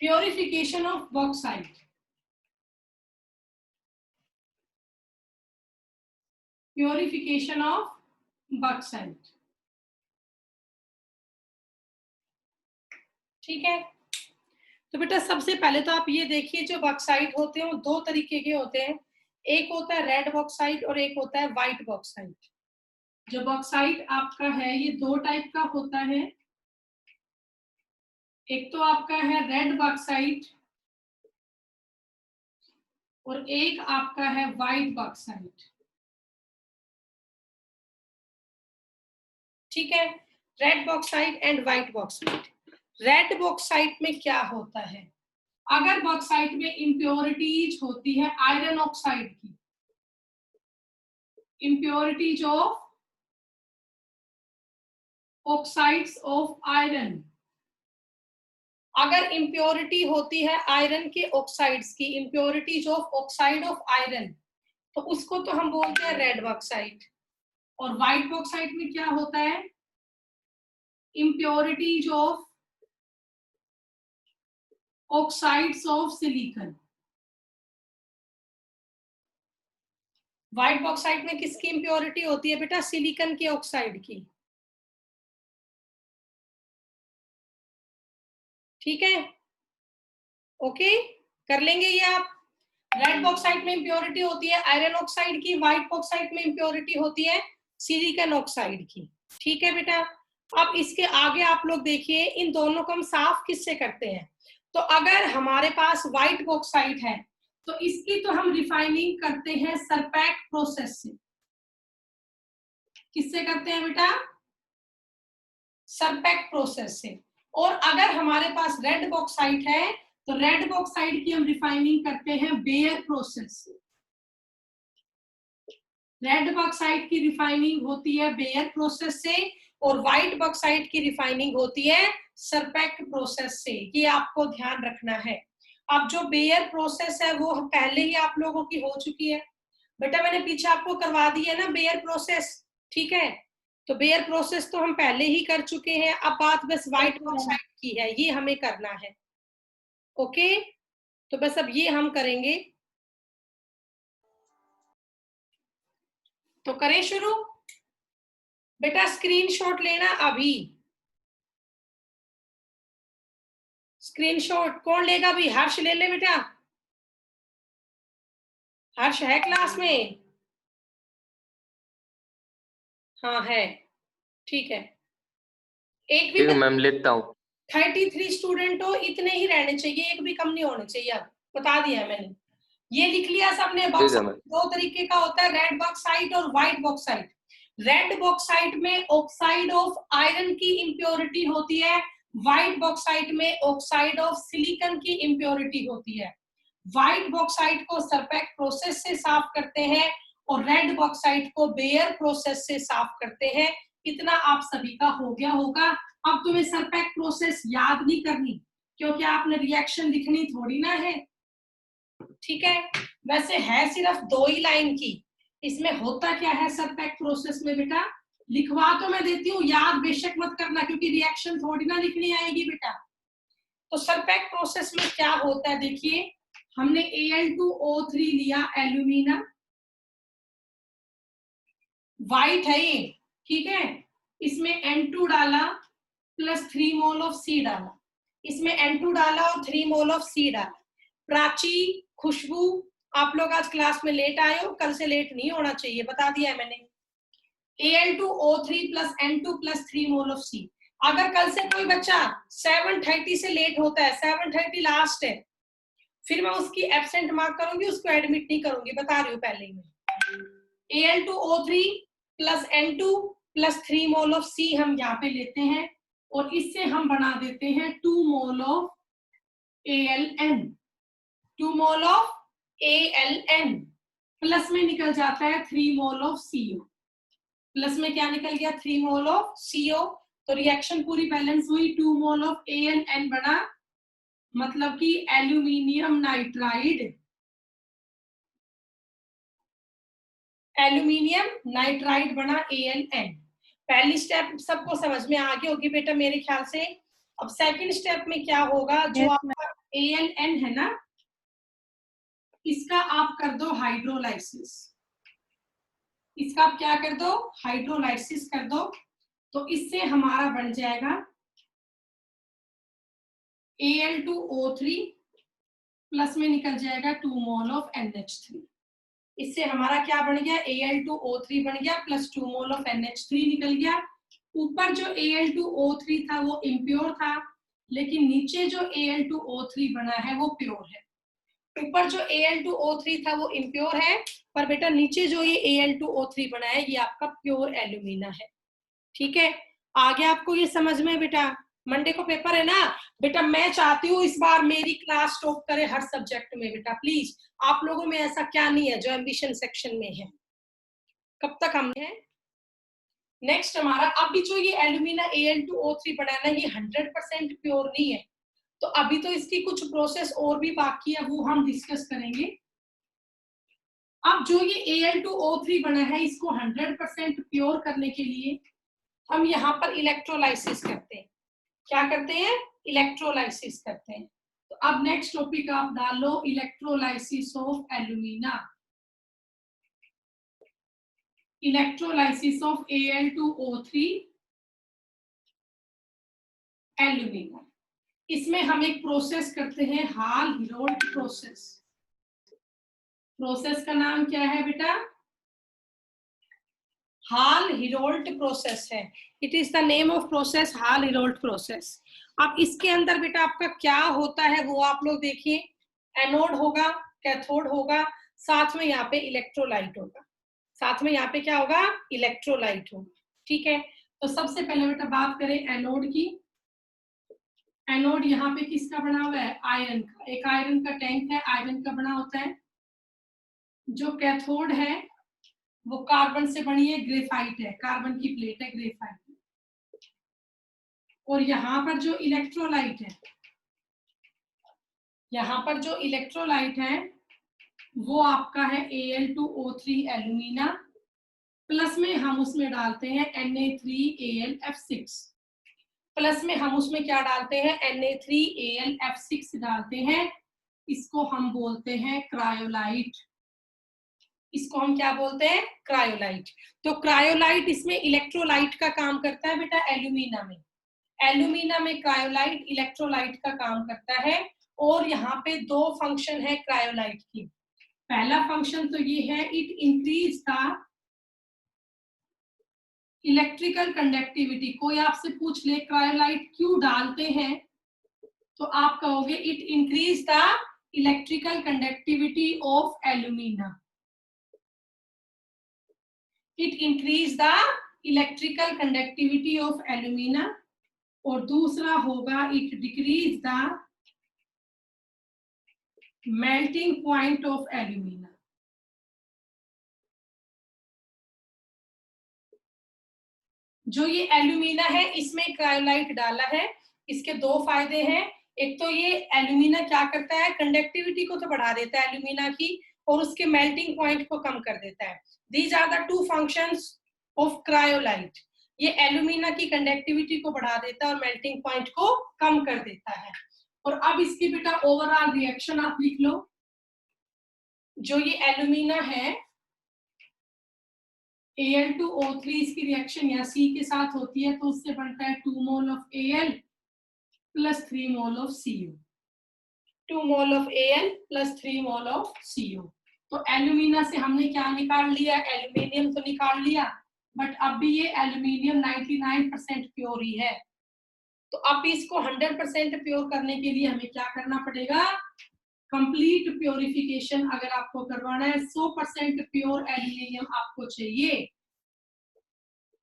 Purification of bauxite. Purification of bauxite. ठीक है, तो बेटा सबसे पहले तो आप ये देखिए, जो बॉक्साइट होते हैं वो दो तरीके के होते हैं। एक होता है रेड बॉक्साइट और एक होता है व्हाइट बॉक्साइट। जो बॉक्साइट आपका है ये दो टाइप का होता है। एक तो आपका है रेड बॉक्साइट और एक आपका है व्हाइट बॉक्साइट। ठीक है, red bauxite and white bauxite. Red bauxite में क्या होता है, अगर बॉक्साइट में इम्प्योरिटीज होती है आयरन ऑक्साइड की, impurities of oxides of iron, अगर इम्प्योरिटी होती है आयरन के ऑक्साइड्स की, impurities of oxide of iron, तो उसको तो हम बोलते हैं रेड बॉक्साइट। और व्हाइट बॉक्साइट में क्या होता है, impurities of oxides of silicon. White bauxite में किसकी इम्प्योरिटी होती है बेटा, सिलिकॉन के ऑक्साइड की। ठीक है, ओके, कर लेंगे ये आप। रेड बॉक्साइट में इम्प्योरिटी होती है आयरन ऑक्साइड की, व्हाइट बॉक्साइट में इम्प्योरिटी होती है सिलिकॉन ऑक्साइड की। ठीक है बेटा, अब इसके आगे आप लोग देखिए, इन दोनों को हम साफ किससे करते हैं। तो अगर हमारे पास व्हाइट बॉक्साइट है तो इसकी तो हम रिफाइनिंग करते हैं सरपैक प्रोसेस से। किससे करते हैं बेटा, सरपैक प्रोसेस से। और अगर हमारे पास रेड बॉक्साइट है तो रेड बॉक्साइट की हम रिफाइनिंग करते हैं बेयर प्रोसेस से। रेड बॉक्साइट की रिफाइनिंग होती है बेयर प्रोसेस से और व्हाइट बॉक्साइट की रिफाइनिंग होती है सरपैक प्रोसेस से। ये आपको ध्यान रखना है। अब जो बेयर प्रोसेस है वो पहले ही आप लोगों की हो चुकी है बेटा, मैंने पीछे आपको करवा दी है ना बेयर प्रोसेस। ठीक है, तो बेयर प्रोसेस तो हम पहले ही कर चुके हैं। अब बात बस व्हाइट बॉक्साइट की है, ये हमें करना है। ओके, तो बस अब ये हम करेंगे, तो करें शुरू। बेटा स्क्रीनशॉट लेना अभी, स्क्रीनशॉट कौन लेगा भी, हर्ष ले ले बेटा। हर्ष है क्लास में? हाँ है, ठीक है। एक भी मैम लेता हूँ। 33 स्टूडेंट हो, इतने ही रहने चाहिए, एक भी कम नहीं होने चाहिए। बता दिया है मैंने, ये लिख लिया सबने। बॉक्साइट दो तरीके का होता है, रेड बॉक्साइट और व्हाइट बॉक्साइट। रेड बॉक्साइट में ऑक्साइड ऑफ आयरन की इम्प्योरिटी होती है, व्हाइट बॉक्साइट में ऑक्साइड ऑफ सिलिकॉन की इम्प्योरिटी होती है। व्हाइट बॉक्साइट को सरपैक प्रोसेस से साफ करते हैं और रेड बॉक्साइट को बेयर प्रोसेस से साफ करते हैं। इतना आप सभी का हो गया होगा। अब तुम्हें सरपैक प्रोसेस याद नहीं करनी, क्योंकि आपने रिएक्शन लिखनी थोड़ी ना है। ठीक है, वैसे है सिर्फ 2 ही लाइन की। इसमें होता क्या है सरपैक प्रोसेस में बेटा, लिखवा तो मैं देती हूँ, याद बेशक मत करना, क्योंकि रिएक्शन थोड़ी ना लिखनी आएगी बेटा। तो सरपैक प्रोसेस में क्या होता है, देखिए हमने Al2O3 लिया, एल्यूमिना, व्हाइट है ये। ठीक है, इसमें N2 डाला प्लस 3 मोल ऑफ सी डाला, इसमें N2 डाला और 3 मोल ऑफ सी डाला। प्राची, खुशबू, आप लोग आज क्लास में लेट आए हो, कल से लेट नहीं होना चाहिए, बता दिया है मैंने। Al2O3 plus N2 plus 3 mole of C. अगर कल से कोई बच्चा 7:30 से लेट होता है, 7:30 लास्ट है, फिर मैं उसकी एब्सेंट मार्क करूंगी, उसको एडमिट नहीं करूंगी, बता रही हूँ पहले ही मैं। Al2O3 plus N2 plus 3 mole of C हम यहाँ पे लेते हैं और इससे हम बना देते हैं 2 mole of AlN। 2 mole of AlN plus में निकल जाता है 3 मोल ऑफ CO। प्लस में क्या निकल गया, 3 मोल ऑफ CO। तो रिएक्शन पूरी बैलेंस हुई, 2 मोल ऑफ AlN बना, मतलब कि एल्यूमिनियम नाइट्राइड, एल्यूमिनियम नाइट्राइड बना AlN। पहली स्टेप सबको समझ में आ गई होगी बेटा मेरे ख्याल से। अब सेकंड स्टेप में क्या होगा, जो आपका AlN है ना, इसका आप कर दो हाइड्रोलाइसिस, इसका आप क्या कर दो, हाइड्रोलाइसिस कर दो। तो इससे हमारा बन जाएगा Al2O3 प्लस में निकल जाएगा 2 मोल ऑफ NH3। इससे हमारा क्या बन गया, Al2O3 बन गया प्लस 2 मोल ऑफ NH3 निकल गया। ऊपर जो Al2O3 था वो इम्प्योर था, लेकिन नीचे जो Al2O3 बना है वो प्योर है। ऊपर जो Al2O3 था वो इम्प्योर है, पर बेटा नीचे जो ये Al2O3 बना है ये आपका प्योर एल्यूमिना है। ठीक है, आगे आपको ये समझ में बेटा, मंडे को पेपर है ना बेटा, मैं चाहती हूँ इस बार मेरी क्लास टॉप करे हर सब्जेक्ट में बेटा, प्लीज। आप लोगों में ऐसा क्या नहीं है जो एम्बिशन सेक्शन में है, कब तक हमने है। नेक्स्ट हमारा अभी जो ये एल्यूमिना Al2O3 बना है ना, ये 100% प्योर नहीं है, तो अभी तो इसकी कुछ प्रोसेस और भी बाकी है, वो हम डिस्कस करेंगे। अब जो ये Al2O3 बना है, इसको 100% प्योर करने के लिए हम यहाँ पर इलेक्ट्रोलाइसिस करते हैं। क्या करते हैं, इलेक्ट्रोलाइसिस करते हैं। तो अब नेक्स्ट टॉपिक आप डाल लो, electrolysis of alumina, electrolysis of Al2O3 alumina. इसमें हम एक प्रोसेस करते हैं, हाल हीरोल्ट प्रोसेस। प्रोसेस का नाम क्या है बेटा, हाल हीरोल्ट प्रोसेस है। It is the name of process Hall Heroult process. अब इसके अंदर बेटा आपका क्या होता है वो आप लोग देखिए, एनोड होगा, कैथोड होगा, साथ में यहाँ पे इलेक्ट्रोलाइट होगा, साथ में यहाँ पे क्या होगा, इलेक्ट्रोलाइट होगा। ठीक है, तो सबसे पहले बेटा बात करें एनोड की। एनोड यहाँ पे किसका बना हुआ है, आयरन का, एक आयरन का टैंक है, आयरन का बना होता है। जो कैथोड है वो कार्बन से बनी है, ग्रेफाइट है, कार्बन की प्लेट है, ग्रेफाइट। और यहाँ पर जो इलेक्ट्रोलाइट है, यहाँ पर जो इलेक्ट्रोलाइट है वो आपका है Al2O3 एल्यूमिना, प्लस में हम उसमें डालते हैं Na3Al(F6), प्लस में हम उसमें क्या डालते हैं, Na3Al(F6) डालते हैं। इसको हम बोलते हैं क्रायोलाइट, इसको हम क्या बोलते हैं, क्रायोलाइट। तो क्रायोलाइट इसमें इलेक्ट्रोलाइट का काम करता है बेटा, एल्यूमिना में, एल्यूमिना में क्रायोलाइट इलेक्ट्रोलाइट का काम करता है। और यहाँ पे दो फंक्शन है क्रायोलाइट की। पहला फंक्शन तो ये है, it increase the electrical conductivity. कोई आपसे पूछ ले क्रायोलाइट क्यों डालते हैं, तो आप कहोगे it increase the electrical conductivity of alumina, it increase the electrical conductivity of alumina. और दूसरा होगा it decrease the melting point of alumina. जो ये एल्यूमिना है इसमें क्रायोलाइट डाला है, इसके दो फायदे हैं। एक तो ये एल्यूमिना क्या करता है, कंडक्टिविटी को तो बढ़ा देता है एल्यूमिना की, और उसके मेल्टिंग पॉइंट को कम कर देता है। These are the two functions of cryolite. ये एल्यूमिना की कंडक्टिविटी को बढ़ा देता है और मेल्टिंग पॉइंट को कम कर देता है। और अब इसकी बेटा ओवरऑल रिएक्शन आप लिख लो। जो ये एल्यूमिना है Al2O3, इसकी रिएक्शन यहाँ C के साथ होती है, तो उससे बनता है 2 mole of Al plus 3 mole of CO, 2 mole of Al plus 3 mole of CO। तो एल्यूमिना से हमने क्या निकाल लिया, एल्यूमिनियम तो निकाल लिया, बट अब भी ये एल्यूमिनियम 99% प्योर ही है। तो अब इसको 100% प्योर करने के लिए हमें क्या करना पड़ेगा, कंप्लीट प्योरिफिकेशन अगर आपको करवाना है, 100% प्योर एल्यूमिनियम आपको चाहिए,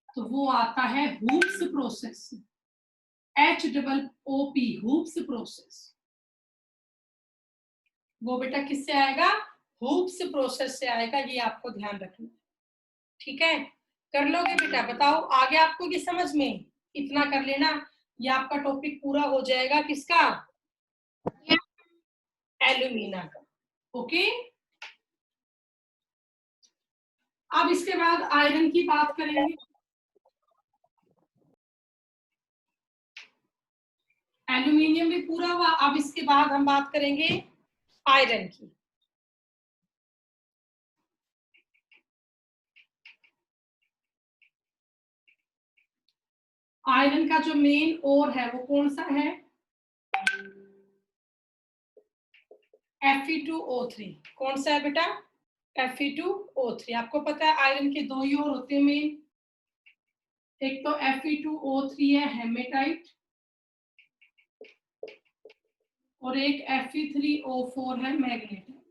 तो वो आता है hoops process, HOOP, hoops process. वो बेटा किससे आएगा, हुप्स प्रोसेस से आएगा, ये आपको ध्यान रखना। ठीक है, कर लोगे बेटा, बताओ आगे आपको ये समझ में, इतना कर लेना, ये आपका टॉपिक पूरा हो जाएगा, किसका, एल्यूमिना का। ओके, अब इसके बाद आयरन की बात करेंगे। एल्यूमिनियम भी पूरा हुआ। अब इसके बाद हम बात करेंगे आयरन की। आयरन का जो मेन ओर है वो कौन सा है? Fe2O3। कौन सा है बेटा? Fe2O3। आपको पता है आयरन के दो ही ओर होते हैं मेन, एक तो Fe2O3 है हेमेटाइट, और एक Fe3O4 है मैग्नेटाइट।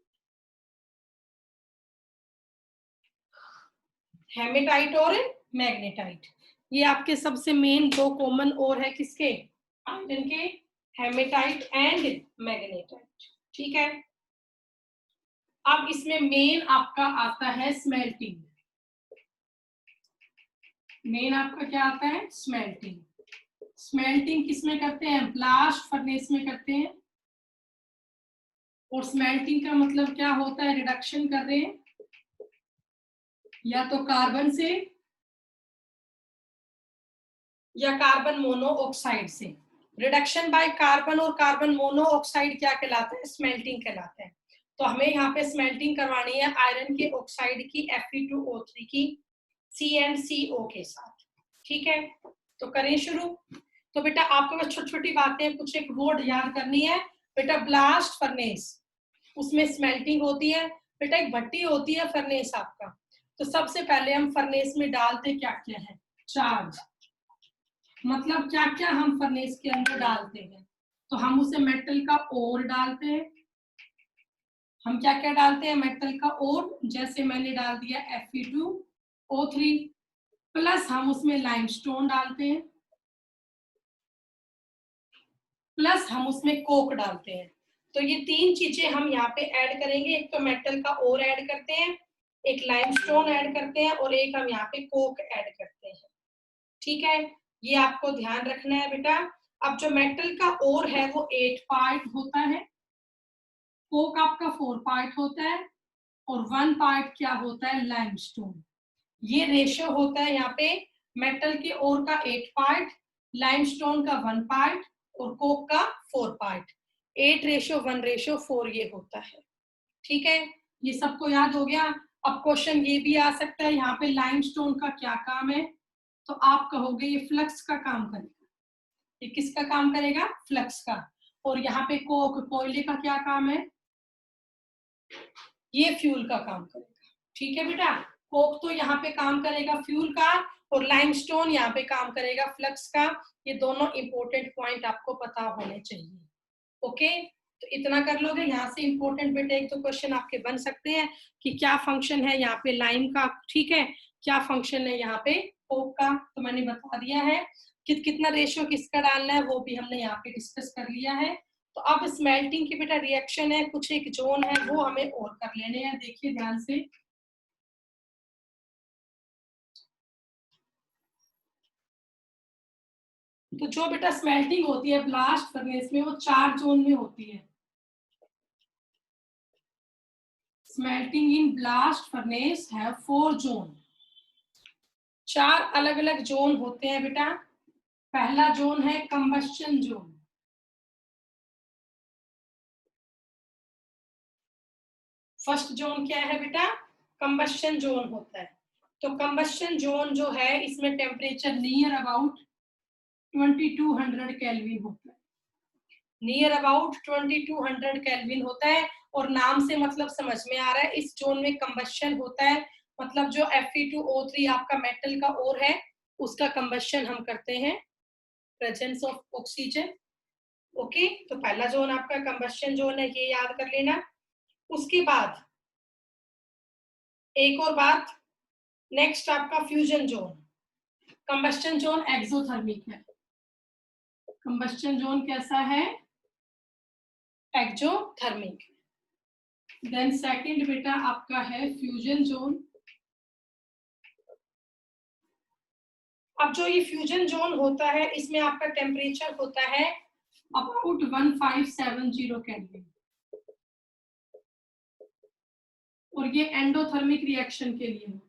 हेमेटाइट और मैग्नेटाइट, ये आपके सबसे मेन दो कॉमन ओर है किसके? आयरन के, हेमेटाइट एंड मैग्नेटाइट। ठीक है, अब इसमें मेन आपका आता है स्मेल्टिंग। मेन आपका क्या आता है? स्मेल्टिंग। स्मेल्टिंग किसमें करते हैं? ब्लास्ट फर्नेस में करते हैं। और स्मेल्टिंग का मतलब क्या होता है? रिडक्शन कर रहे हैं या तो कार्बन से या कार्बन मोनोऑक्साइड से। रिडक्शन बाय कार्बन और कार्बन मोनोऑक्साइड क्या कहलाता है? स्मेल्टिंग कहलाता है। तो हमें यहाँ पे स्मेल्टिंग करवानी है आयरन के ऑक्साइड की Fe2O3 की CnCO के साथ। ठीक है, तो करें शुरू। तो बेटा आपको बस छोटी छोटी बातें कुछ एक वर्ड याद करनी है। बेटा ब्लास्ट फर्नेस, उसमें स्मेल्टिंग होती है। बेटा एक भट्टी होती है फर्नेस आपका। तो सबसे पहले हम फर्नेस में डालते क्या क्या है? चार्ज। मतलब क्या क्या हम फर्नेस के अंदर डालते हैं? तो हम उसे मेटल का ओर डालते हैं। हम क्या क्या डालते हैं? मेटल का ओर, जैसे मैंने डाल दिया Fe2O3, प्लस हम उसमें लाइमस्टोन डालते हैं, प्लस हम उसमें कोक डालते हैं। तो ये तीन चीजें हम यहाँ पे ऐड करेंगे। एक तो मेटल का ओर ऐड करते हैं, एक लाइमस्टोन ऐड करते हैं, और एक हम यहाँ पे कोक ऐड करते हैं। ठीक है, ये आपको ध्यान रखना है बेटा। अब जो मेटल का ओर है वो 8 पार्ट होता है, कोक आपका 4 पार्ट होता है, और 1 पार्ट क्या होता है? लाइमस्टोन। ये रेशियो होता है यहाँ पे, मेटल के ओर का 8 पार्ट, लाइमस्टोन का 1 पार्ट, और कोक का 4 पार्ट। 8:1:4 ये होता है। ठीक है, ये सबको याद हो गया। अब क्वेश्चन ये भी आ सकता है, यहाँ पे लाइमस्टोन का क्या काम है? तो आप कहोगे ये फ्लक्स का काम करेगा। ये किसका काम करेगा? फ्लक्स का। और यहाँ पे कोक, कोयले का क्या काम है? ये फ्यूल का काम करेगा। ठीक है बेटा, कोक तो यहाँ पे काम करेगा फ्यूल का, और लाइमस्टोन यहाँ पे काम करेगा फ्लक्स का। ये दोनों इंपॉर्टेंट पॉइंट आपको पता होने चाहिए। ओके, तो इतना कर लोगे। यहाँ से इंपॉर्टेंट बेटा एक तो क्वेश्चन आपके बन सकते हैं कि क्या फंक्शन है यहाँ पे लाइम का, ठीक है, क्या फंक्शन है यहाँ पे कोक का, तो मैंने बता दिया है। कितना रेशियो किसका डालना है वो भी हमने यहाँ पे डिस्कस कर लिया है। तो अब स्मेल्टिंग की बेटा रिएक्शन है, कुछ एक जोन है वो हमें और कर लेने हैं। देखिए ध्यान से, तो जो बेटा स्मेल्टिंग होती है ब्लास्ट फर्नेस में वो 4 जोन में होती है। स्मेल्टिंग इन ब्लास्ट फर्नेस है 4 जोन। 4 अलग अलग जोन होते हैं बेटा। पहला जोन है कंबस्शन जोन। फर्स्ट जोन क्या है बेटा? कंबस्शन जोन होता है। तो कंबस्शन जोन जो है इसमें टेम्परेचर नियर अबाउट 2200 केल्विन होता है। नियर अबाउट 2200 केल्विन होता है। और नाम से मतलब समझ में आ रहा है, इस जोन में कंबस्शन होता है। मतलब जो Fe2O3 आपका मेटल का ओर है उसका कंबस्शन हम करते हैं, प्रेजेंस ऑफ ऑक्सीजन। ओके, तो पहला जोन आपका कंबस्शन जोन है, ये याद कर लेना। उसके बाद एक और बात, नेक्स्ट आपका fusion zone. Combustion zone exothermic है। कंबस्टन जोन कैसा है? एक्सोथर्मिक। देन सेकंड बेटा आपका है फ्यूजन जोन। अब जो ये फ्यूजन जोन होता है इसमें आपका टेम्परेचर होता है अबाउट 1570 केल्विन, और ये एंडोथर्मिक रिएक्शन के लिए होता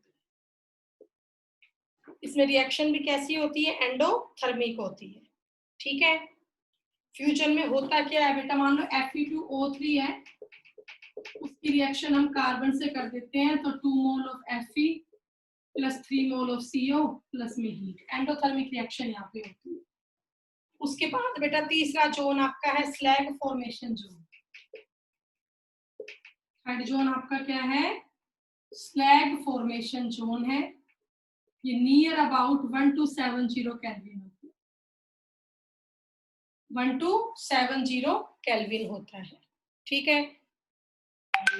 है। इसमें रिएक्शन भी कैसी होती है? एंडोथर्मिक होती है। ठीक है, फ्यूजन में होता क्या है बेटा, मान लो Fe2O3 है, उसकी रिएक्शन हम कार्बन से कर देते हैं, तो 2 mole of Fe plus 3 mole of CO plus में हीट, एंडोथर्मिक रिएक्शन यहाँ पे होती है। उसके बाद बेटा तीसरा जोन आपका है slag formation zone. Third zone आपका क्या है, स्लैग फॉर्मेशन जोन है। ये नियर अबाउट 1270 केल्विन होती है, 1270 केल्विन होता है, ठीक है।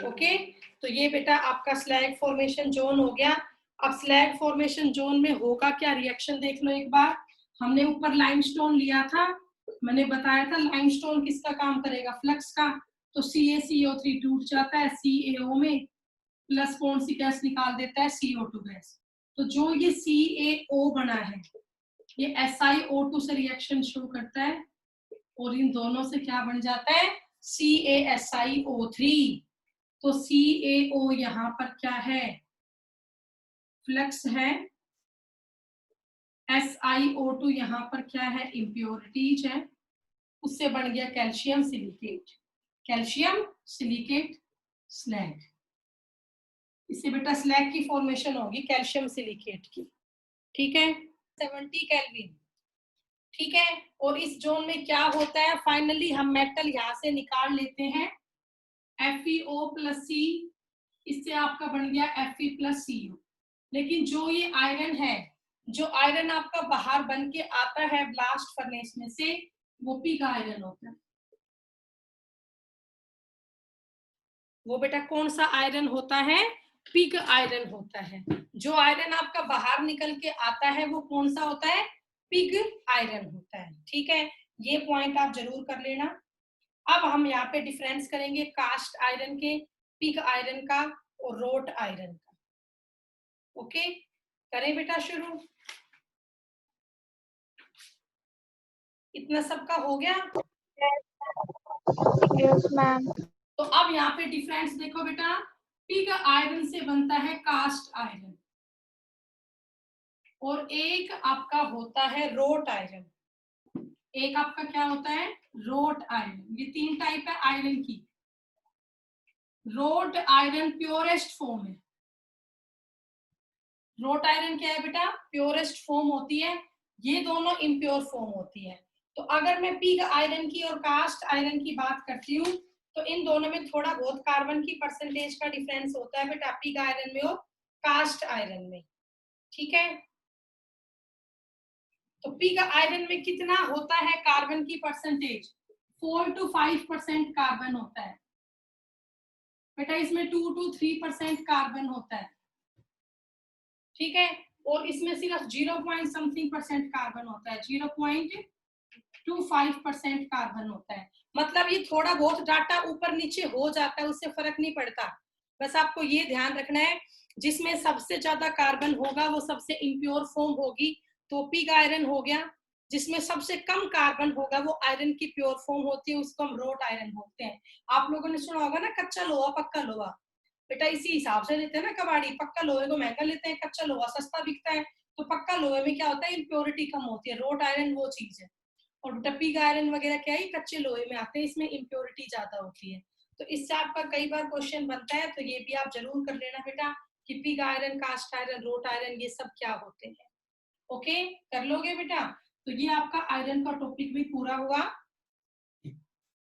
ओके, तो ये बेटा आपका स्लैग फॉर्मेशन जोन हो गया। अब स्लैग फॉर्मेशन जोन में होगा क्या, रिएक्शन देख लो एक बार। हमने ऊपर लाइमस्टोन लिया था, मैंने बताया था लाइमस्टोन किसका काम करेगा, फ्लक्स का। तो CaCO3 टूट जाता है CaO में, प्लस कौन सी गैस निकाल देता है, CO2 गैस। तो जो ये CaO बना है, ये SiO2 से रिएक्शन शुरू करता है और इन दोनों से क्या बन जाता है, CaSiO3। तो CaO यहाँ पर क्या है, फ्लक्स है, SiO2 यहाँ पर क्या है, इम्प्योरिटीज है, उससे बन गया calcium silicate, calcium silicate slag. इससे बेटा स्लैग की फॉर्मेशन होगी कैल्शियम सिलिकेट की, ठीक है। 70 केल्विन, ठीक है। और इस जोन में क्या होता है, फाइनली हम मेटल यहां से निकाल लेते हैं, FeO प्लस C, इससे आपका बन गया Fe प्लस CO। लेकिन जो ये आयरन है, जो आयरन आपका बाहर बन के आता है ब्लास्ट फर्नेस में से, वो पिग आयरन होता है। वो बेटा कौन सा आयरन होता है, पिग आयरन होता है। जो आयरन आपका बाहर निकल के आता है वो कौन सा होता है, पिग आयरन होता है, ठीक है। ये पॉइंट आप जरूर कर लेना। अब हम यहाँ पे डिफरेंस करेंगे कास्ट आयरन के, पिग आयरन का और रोट आयरन का। ओके, करें बेटा शुरू। इतना सबका हो गया? Yes ma'am. तो अब यहाँ पे डिफरेंस देखो बेटा, पिग आयरन से बनता है कास्ट आयरन और एक आपका होता है रोट आयरन। एक आपका क्या होता है, रोट आयरन। ये 3 टाइप है आयरन की। रोट आयरन प्योरेस्ट फॉर्म है। रोट आयरन क्या है बेटा, प्योरेस्ट फॉर्म होती है, ये दोनों इम्प्योर फॉर्म होती है। तो अगर मैं पिग आयरन की और कास्ट आयरन की बात करती हूँ, तो इन दोनों में थोड़ा बहुत कार्बन की परसेंटेज का डिफरेंस होता है बेटा, पिग आयरन में और कास्ट आयरन में, ठीक है। तो पिग आयरन में कितना होता है कार्बन की परसेंटेज, 4 to 5% कार्बन होता है बेटा, इसमें 2 to 3% कार्बन होता है, ठीक है। और इसमें सिर्फ 0.something% कार्बन होता है, 0.25% कार्बन होता है। मतलब ये थोड़ा बहुत डाटा ऊपर नीचे हो जाता है, उससे फर्क नहीं पड़ता। बस आपको ये ध्यान रखना है, जिसमें सबसे ज्यादा कार्बन होगा वो सबसे इम्प्योर फॉर्म होगी, तो पिग आयरन हो गया। जिसमें सबसे कम कार्बन होगा वो आयरन की प्योर फॉर्म होती है, उसको हम रोट आयरन बोलते हैं। आप लोगों ने सुना होगा ना कच्चा लोहा पक्का लोहा, बेटा इसी हिसाब से लेते हैं ना कबाड़ी। पक्का लोहे को महंगा लेते हैं, कच्चा लोहा सस्ता बिकता है। तो पक्का लोहे में क्या होता है, इम्प्योरिटी कम होती है। रोट आयरन वो चीज है। और बेटा पिग आयरन वगैरह क्या है, कच्चे लोहे में आते हैं, इसमें इम्प्योरिटी ज्यादा होती है। तो इससे आपका कई बार क्वेश्चन बनता है, तो ये भी आप जरूर कर लेना बेटा कि pig iron, cast iron, wrought iron ये सब क्या होते हैं। ओके, कर लोगे बेटा। तो ये आपका आयरन का टॉपिक भी पूरा हुआ।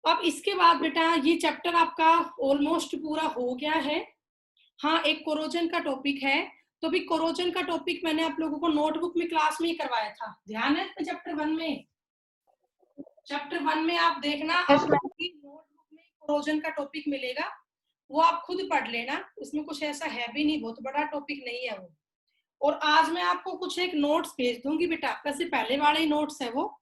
अब इसके बाद बेटा ये चैप्टर आपका ऑलमोस्ट पूरा हो गया है। हाँ, एक कोरोजन का टॉपिक है। तो भी कोरोजन का टॉपिक मैंने आप लोगों को नोटबुक में क्लास में ही करवाया था, ध्यान है चैप्टर 1 में। चैप्टर 1 में आप देखना, आपकी नोटबुक में कोरोजन का टॉपिक मिलेगा, वो आप खुद पढ़ लेना। उसमें कुछ ऐसा है भी नहीं, बहुत बड़ा टॉपिक नहीं है वो। और आज मैं आपको कुछ एक नोट्स भेज दूंगी बेटा, वैसे पहले वाले ही नोट्स है वो।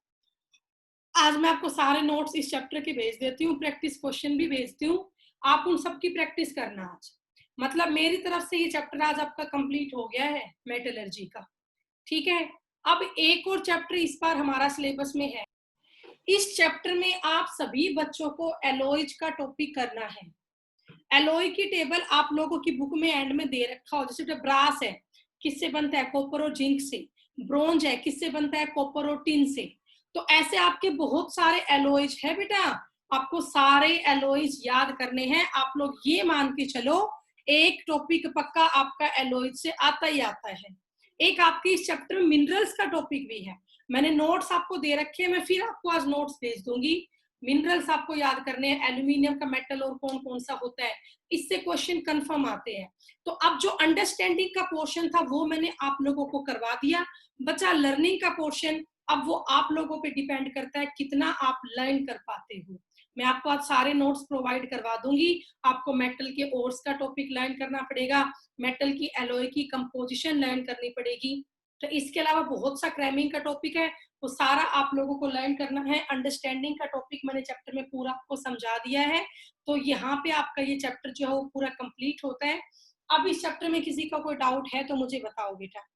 आज मैं आपको सारे नोट्स इस चैप्टर के भेज देती हूँ, प्रैक्टिस क्वेश्चन भी भेजती हूँ, आप उन सबकी प्रैक्टिस करना आज। मतलब मेरी तरफ से ये चैप्टर आज आपका कंप्लीट हो गया है मेटलर्जी का, ठीक है। अब एक और चैप्टर इस बार हमारा सिलेबस में है। इस चैप्टर में आप सभी बच्चों को एलॉयज का टॉपिक करना है। एलॉय की टेबल आप लोगों की बुक में एंड में दे रखा हो। जैसे ब्रास है, किससे बनता है, कॉपर और जिंक से। ब्रोंज है, किससे बनता है, कॉपर और टिन से। तो ऐसे आपके बहुत सारे एलॉयज है बेटा, आपको सारे एलॉयज याद करने हैं। आप लोग ये मान के चलो एक टॉपिक पक्का आपका एलॉयज से आता ही आता है। एक आपके इस चैप्टर में मिनरल्स का टॉपिक भी है, मैंने नोट्स आपको दे रखे हैं, मैं फिर आपको आज नोट्स भेज दूंगी। मिनरल्स आपको याद करने हैं, एल्यूमिनियम का मेटल और कौन कौन सा होता है, इससे क्वेश्चन कंफर्म आते हैं। तो अब जो अंडरस्टैंडिंग का पोर्शन था वो मैंने आप लोगों को करवा दिया, बचा लर्निंग का पोर्शन। अब वो आप लोगों पे डिपेंड करता है कितना आप लर्न कर पाते हो। मैं आपको आज सारे नोट्स प्रोवाइड करवा दूंगी। आपको मेटल के ओर्स का टॉपिक लर्न करना पड़ेगा, मेटल की एलॉय की कंपोजिशन लर्न करनी पड़ेगी। तो इसके अलावा बहुत सा क्रैमिंग का टॉपिक है, वो सारा आप लोगों को लर्न करना है। अंडरस्टैंडिंग का टॉपिक मैंने चैप्टर में पूरा आपको समझा दिया है। तो यहाँ पे आपका ये चैप्टर जो है वो पूरा कंप्लीट होता है। अब इस चैप्टर में किसी का कोई डाउट है तो मुझे बताओ बेटा।